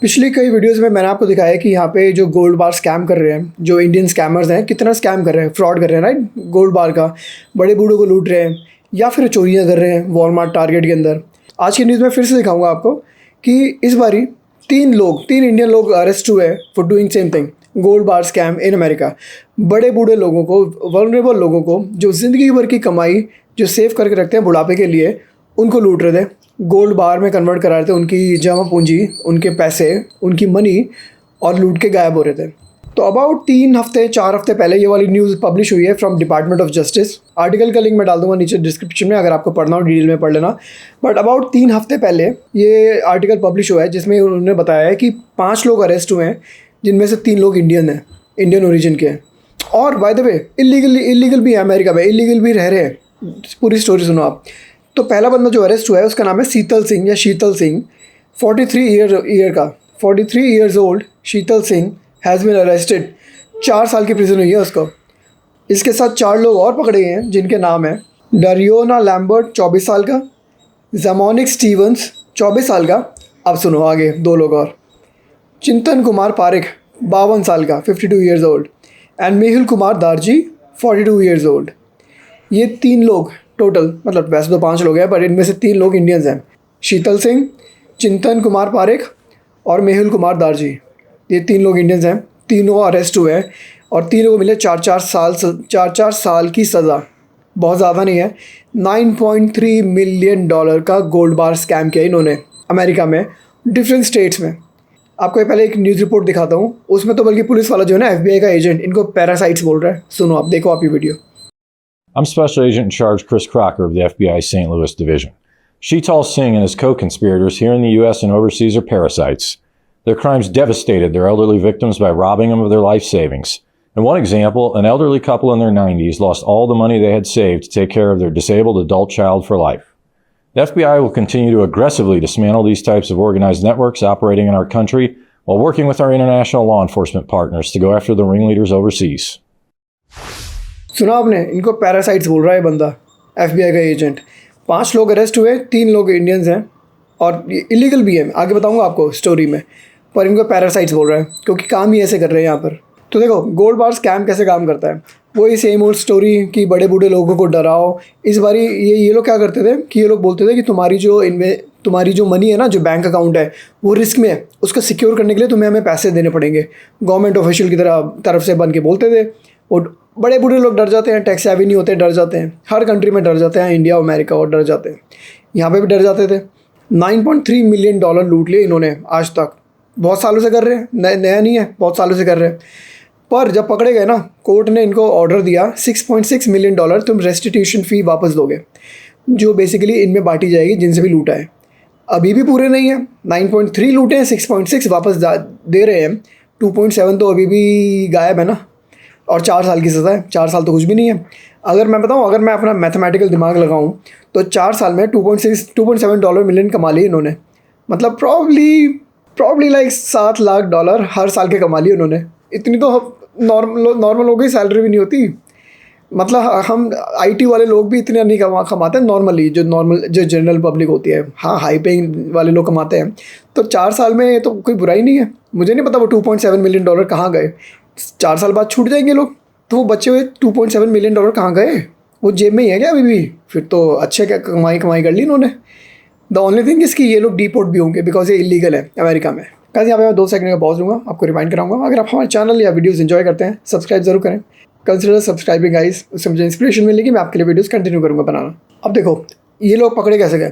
पिछली कई वीडियोज़ में मैंने आपको दिखाया है कि यहाँ पे जो गोल्ड बार स्कैम कर रहे हैं, जो इंडियन स्कैमर्स हैं, कितना स्कैम कर रहे हैं, फ्रॉड कर रहे हैं, राइट। गोल्ड बार का बड़े बूढ़ों को लूट रहे हैं या फिर चोरियाँ कर रहे हैं वॉलमार्ट, टारगेट के अंदर। आज की न्यूज़ में फिर से दिखाऊंगा आपको कि इस बारी तीन इंडियन लोग अरेस्ट हुए हैं for doing same thing, gold bar scam in America. बड़े बूढ़े लोगों को, वल्नरेबल लोगों को, जो ज़िंदगी भर की कमाई जो सेव करके रखते हैं बुढ़ापे के लिए, उनको लूट रहे थे। गोल्ड बार में कन्वर्ट करा रहे थे उनकी जमा पूंजी, उनके पैसे, उनकी मनी, और लूट के गायब हो रहे थे। तो अबाउट 4 हफ्ते पहले ये वाली न्यूज़ पब्लिश हुई है from department of justice. Article का लिंक मैं डाल दूंगा नीचे डिस्क्रिप्शन में, अगर आपको पढ़ना हो डिटेल में पढ़ लेना। बट अबाउट 3 हफ्ते पहले ये आर्टिकल पब्लिश हुआ है जिसमें उन्होंने बताया है कि 5 लोग अरेस्ट हुए हैं, जिनमें से 3 लोग इंडियन हैं, इंडियन ओरिजिन के हैं। और बाय द वे इलीगल भी है अमेरिका में, इलीगल भी रह रहे हैं। पूरी स्टोरी सुनो आप। तो पहला बंदा जो अरेस्ट हुआ है उसका नाम है शीतल सिंह या Sheetal Singh, 43 years old. Sheetal Singh has been arrested. 4 साल की प्रिजन हुई है उसको। इसके साथ 4 लोग और पकड़े गए हैं जिनके नाम है डरियोना लैम्बर्ट 24 साल का, जमोनिक स्टीवंस 24 साल का। अब सुनो आगे 2 लोग और, चिंतन कुमार पारिक 52 साल का, 52 years old, and Mehul Kumar Darji 42 years old. ये 3 लोग टोटल, मतलब वैसे तो 5 लोग हैं पर इनमें से 3 लोग इंडियंस हैं। शीतल सिंह, चिंतन कुमार पारिक और मेहुल कुमार दार्जी, ये 3 लोग इंडियंस हैं। तीनों अरेस्ट हुए हैं और तीनों को मिले 4 साल की सज़ा। बहुत ज़्यादा नहीं है। $9.3 मिलियन का गोल्ड बार स्कैम किया इन्होंने अमेरिका में, डिफरेंट स्टेट्स में। आपको पहले एक न्यूज़ रिपोर्ट दिखाता हूँ। उसमें तो बल्कि पुलिस वाला जो है ना, FBI का एजेंट, इनको पैरासाइट्स बोल रहा है। सुनो आप, देखो आप ये video. I'm Special Agent in Charge Chris Crocker of the FBI St. Louis Division. Sheetal Singh and his co-conspirators here in the U.S. and overseas are parasites. Their crimes devastated their elderly victims by robbing them of their life savings. In one example, an elderly couple in their 90s lost all the money they had saved to take care of their disabled adult child for life. The FBI will continue to aggressively dismantle these types of organized networks operating in our country while working with our international law enforcement partners to go after the ringleaders overseas. सुना आपने, इनको parasites बोल रहा है बंदा, FBI का agent. 5 लोग arrest हुए, 3 लोग इंडियंस हैं और इलीगल भी है। आगे बताऊंगा आपको स्टोरी में, पर इनको पैरासाइट्स बोल रहा है क्योंकि काम ही ऐसे कर रहे हैं यहाँ पर। तो देखो गोल्ड बार स्कैम कैसे काम करता है। वही सेम ओल्ड स्टोरी कि बड़े बूढ़े लोगों को डराओ। इस बारी ये लोग क्या करते थे कि ये लोग बोलते थे कि तुम्हारी जो मनी है ना, जो बैंक अकाउंट है, वो रिस्क में है। उसको सिक्योर करने के लिए तुम्हें हमें पैसे देने पड़ेंगे। गवर्नमेंट ऑफिशियल की तरफ से बन के बोलते थे। और बड़े बूढ़े लोग डर जाते हैं, टैक्स हैवी नहीं होते, डर जाते हैं। हर कंट्री में डर जाते हैं, इंडिया अमेरिका, और डर जाते हैं। यहाँ पे भी डर जाते थे। $9.3 मिलियन लूट लिए इन्होंने आज तक। बहुत सालों से कर रहे हैं, नया नहीं है, बहुत सालों से कर रहे हैं। पर जब पकड़े गए ना, कोर्ट ने इनको ऑर्डर दिया $6.6 मिलियन तुम रेस्टिट्यूशन फ़ी वापस दोगे, जो बेसिकली इनमें बांटी जाएगी जिनसे भी लूटा है। अभी भी पूरे नहीं है। 9.3 लूटे हैं, 6.6 वापस दे रहे हैं। 2.7 तो अभी भी गायब है ना। और 4 साल की सज़ा है। 4 साल तो कुछ भी नहीं है। अगर मैं बताऊं, अगर मैं अपना मैथमेटिकल दिमाग लगाऊं तो 4 साल में $2.7 मिलियन कमा लिए इन्होंने। मतलब प्रॉब्ली लाइक $7 लाख हर साल के कमा लिए उन्होंने। इतनी तो नॉर्मल लोगों की सैलरी भी नहीं होती। मतलब हम IT वाले लोग भी इतने नहीं कमाते हैं नॉर्मली, जो जनरल पब्लिक होती है। हाँ, हाई पेइंग वाले लोग कमाते हैं। तो 4 साल में तो कोई बुराई नहीं है। मुझे नहीं पता वो $2.7 मिलियन कहाँ गए। 4 साल बाद छूट जाएंगे लोग, तो वो बचे हुए $2.7 मिलियन कहाँ गए? वो जेब में ही है क्या अभी भी? फिर तो अच्छे क्या कमाई कर ली इन्होंने। द ओनली थिंग इज़ कि ये लोग डिपोर्ट भी होंगे बिकॉज ये इलीगल है अमेरिका में। कल यहाँ पे मैं 2 सेकंड का पॉज लूँगा, आपको रिमाइंड कराऊंगा। अगर आप हमारे चैनल या वीडियोस एंजॉय करते हैं, सब्सक्राइब जरूर करें। कंसिडर सब्सक्राइबिंग गाइस, उससे मुझे इंस्पिरेशन मिलेगी, मैं आपके लिए वीडियोस कंटिन्यू करूँगा बनाना। अब देखो ये लोग पकड़े कैसे गए।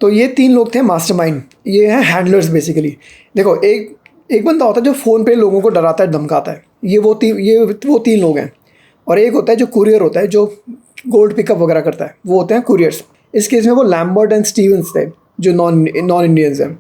तो ये 3 लोग थे मास्टरमाइंड। ये हैं हैंडलर्स बेसिकली। देखो एक बंदा होता है जो फ़ोन पे लोगों को डराता है, धमकाता है। ये वो 3 लोग हैं। और एक होता है जो कुरियर होता है, जो गोल्ड पिकअप वगैरह करता है, वो होते हैं कुरियर्स। इस केस में वो लैम्बर्ट एंड स्टीवंस थे जो नॉन इंडियंस हैं।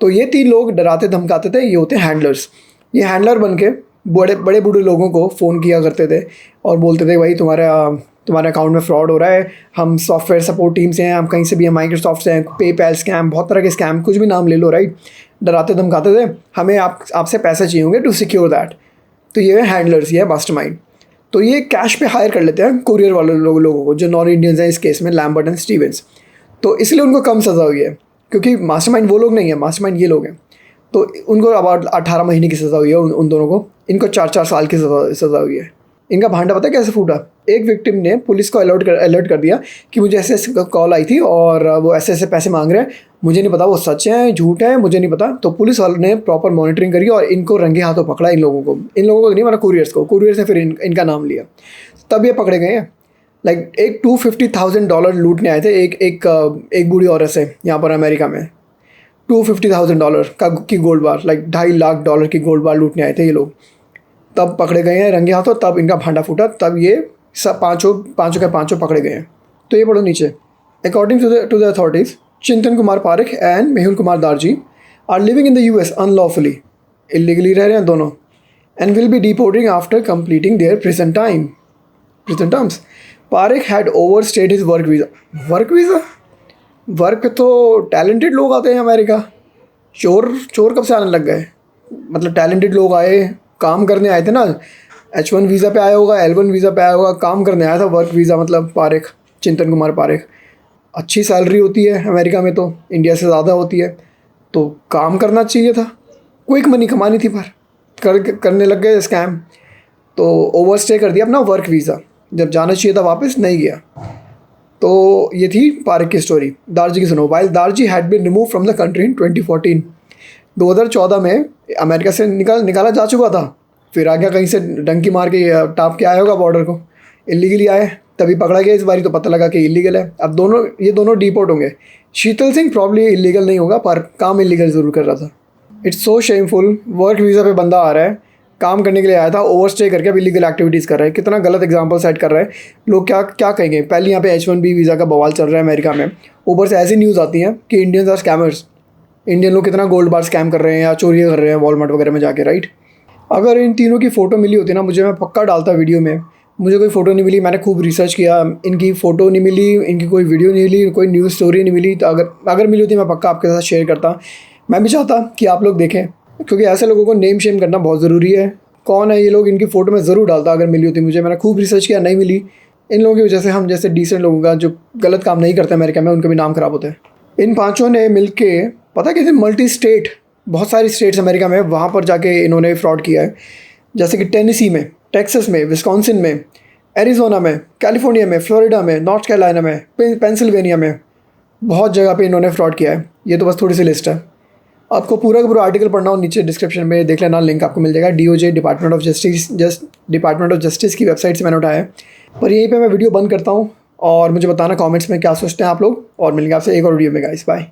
तो ये 3 लोग डराते धमकाते थे, ये होते हैं हैंडलर्स। ये हैंडलर बन के बड़े बूढ़े लोगों को फ़ोन किया करते थे और बोलते थे भाई तुम्हारे अकाउंट में फ्रॉड हो रहा है, हम सॉफ्टवेयर सपोर्ट टीम से हैं, हम कहीं से भी हैं, माइक्रोसॉफ्ट से हैं, पेपैल स्कैम, बहुत तरह के स्कैम, कुछ भी नाम ले लो, राइट। डराते धमकाते थे, हमें आपसे पैसे चाहिए होंगे टू सिक्योर दैट। तो ये है हैंडलर्स, ये है मास्टरमाइंड। तो ये कैश पे हायर कर लेते हैं कुरियर वाले लोगों को, जो नॉन इंडियंस हैं इस केस में, लैम्बर्ट एंड स्टीवंस। तो इसलिए उनको कम सज़ा हुई है, क्योंकि मास्टरमाइंड वो लोग नहीं है, मास्टरमाइंड ये लोग हैं। तो उनको अबाउट 18 महीने की सज़ा हुई है उन दोनों को। इनको 4-4 साल की सज़ा हुई है। इनका भांडा पता है कैसे फूटा? एक विक्टिम ने पुलिस को अलर्ट कर दिया कि मुझे ऐसे कॉल आई थी और वो ऐसे पैसे मांग रहे हैं, मुझे नहीं पता वो सच है झूठ है, मुझे नहीं पता। तो पुलिस वालों ने प्रॉपर मॉनिटरिंग करी और इनको रंगे हाथों पकड़ा। इन लोगों को नहीं, मतलब कुरियर्स ने फिर इनका नाम लिया, तब ये पकड़े गए हैं। लाइक एक $250,000 लूटने आए थे एक बूढ़ी औरत से यहाँ पर अमेरिका में। $250,000 की गोल्ड बार, लाइक $2.5 लाख की गोल्ड बार लूटने आए थे ये लोग। तब पकड़े गए हैं रंगे हाथों, तब इनका भांडा फूटा, तब ये सब पाँचों पकड़े गए हैं। तो ये पढ़ो नीचे। According to the authorities, Chintan Kumar Parekh and Mehul Kumar Darji are living in the US unlawfully, illegally रह रहे हैं दोनों, and will be deporting after completing their prison terms. Parekh had overstayed his work visa. Work तो टैलेंटेड लोग आते हैं अमेरिका, चोर कब से आने लग गए? मतलब टैलेंटेड लोग आए, काम करने आए थे ना। H1 वीज़ा पे आया होगा, L1 वीज़ा पे आया होगा, काम करने आया था। वर्क वीज़ा मतलब पारेख, चिंतन कुमार पारेख। अच्छी सैलरी होती है अमेरिका में, तो इंडिया से ज़्यादा होती है, तो काम करना चाहिए था, क्विक मनी कमानी थी, पर करने लग गए स्कैम। तो ओवरस्टे कर दिया अपना वर्क वीज़ा, जब जाना चाहिए था वापस नहीं गया। तो ये थी पारेख की स्टोरी। दारजी की सुनो। While Darji had been remove from the country in 2014, 2014 में अमेरिका से निकाला जा चुका था। फिर आ गया कहीं से डंकी मार के टाप के आया होगा बॉर्डर को, इलीगली आए, तभी पकड़ा गया। इस बारी तो पता लगा कि इलीगल है। अब ये दोनों डिपोर्ट होंगे। शीतल सिंह प्रॉब्ली इलीगल नहीं होगा, पर काम इलीगल ज़रूर कर रहा था। It's so shameful. Work visa पे बंदा आ रहा है, काम करने के लिए आया था, ओवरस्टे करके अब इलीगल एक्टिविटीज़ कर रहा है। कितना गलत एग्जाम्पल सेट कर रहा है। लोग क्या कहेंगे? पहले यहाँ पे H1B वीज़ा का बवाल चल रहा है अमेरिका में, ऊपर से ऐसी न्यूज़ आती हैं कि इंडियंस आर स्कैमर्स। इंडियन लोग कितना गोल्ड बार स्कैम कर रहे हैं या चोरियाँ कर रहे हैं वॉलमार्ट वगैरह में जाके, राइट। अगर इन तीनों की फ़ोटो मिली होती ना मुझे, मैं पक्का डालता वीडियो में। मुझे कोई फ़ोटो नहीं मिली, मैंने खूब रिसर्च किया, इनकी फ़ोटो नहीं मिली, इनकी कोई वीडियो नहीं मिली, कोई न्यूज़ स्टोरी नहीं मिली। तो अगर मिली होती मैं पक्का आपके साथ शेयर करता। मैं भी चाहता कि आप लोग देखें, क्योंकि ऐसे लोगों को नेम शेम करना बहुत ज़रूरी है। कौन है ये लोग, इनकी फ़ोटो मैं ज़रूर डालता अगर मिली होती मुझे। मैंने खूब रिसर्च किया, नहीं मिली। इन लोगों की वजह से हम जैसे डिसेंट लोगों का, जो गलत काम नहीं करते अमेरिका में, उनका भी नाम ख़राब होता है। इन पाँचों ने मिल के पता कैसे मल्टी स्टेट, बहुत सारी स्टेट्स अमेरिका में, वहाँ पर जाके इन्होंने फ्रॉड किया है। जैसे कि टेनेसी में, टेक्सास में, विस्कॉन्सिन में, एरिज़ोना में, कैलिफोर्निया में, फ्लोरिडा में, नॉर्थ कैरोलिना में, पेंसिल्वेनिया में, बहुत जगह पे इन्होंने फ्रॉड किया है। ये तो बस थोड़ी सी लिस्ट है। आपको पूरा का पूरा आर्टिकल पढ़ना हो, नीचे डिस्क्रिप्शन में देख लेना, लिंक आपको मिल जाएगा। DOJ डिपार्टमेंट ऑफ जस्टिस की वेबसाइट से मैंने उठाया है। पर यहीं पे मैं वीडियो बंद करता हूँ और मुझे बताना कमेंट्स में क्या सोचते हैं आप लोग, और मिलेंगे आपसे एक और वीडियो में गाइस। बाय।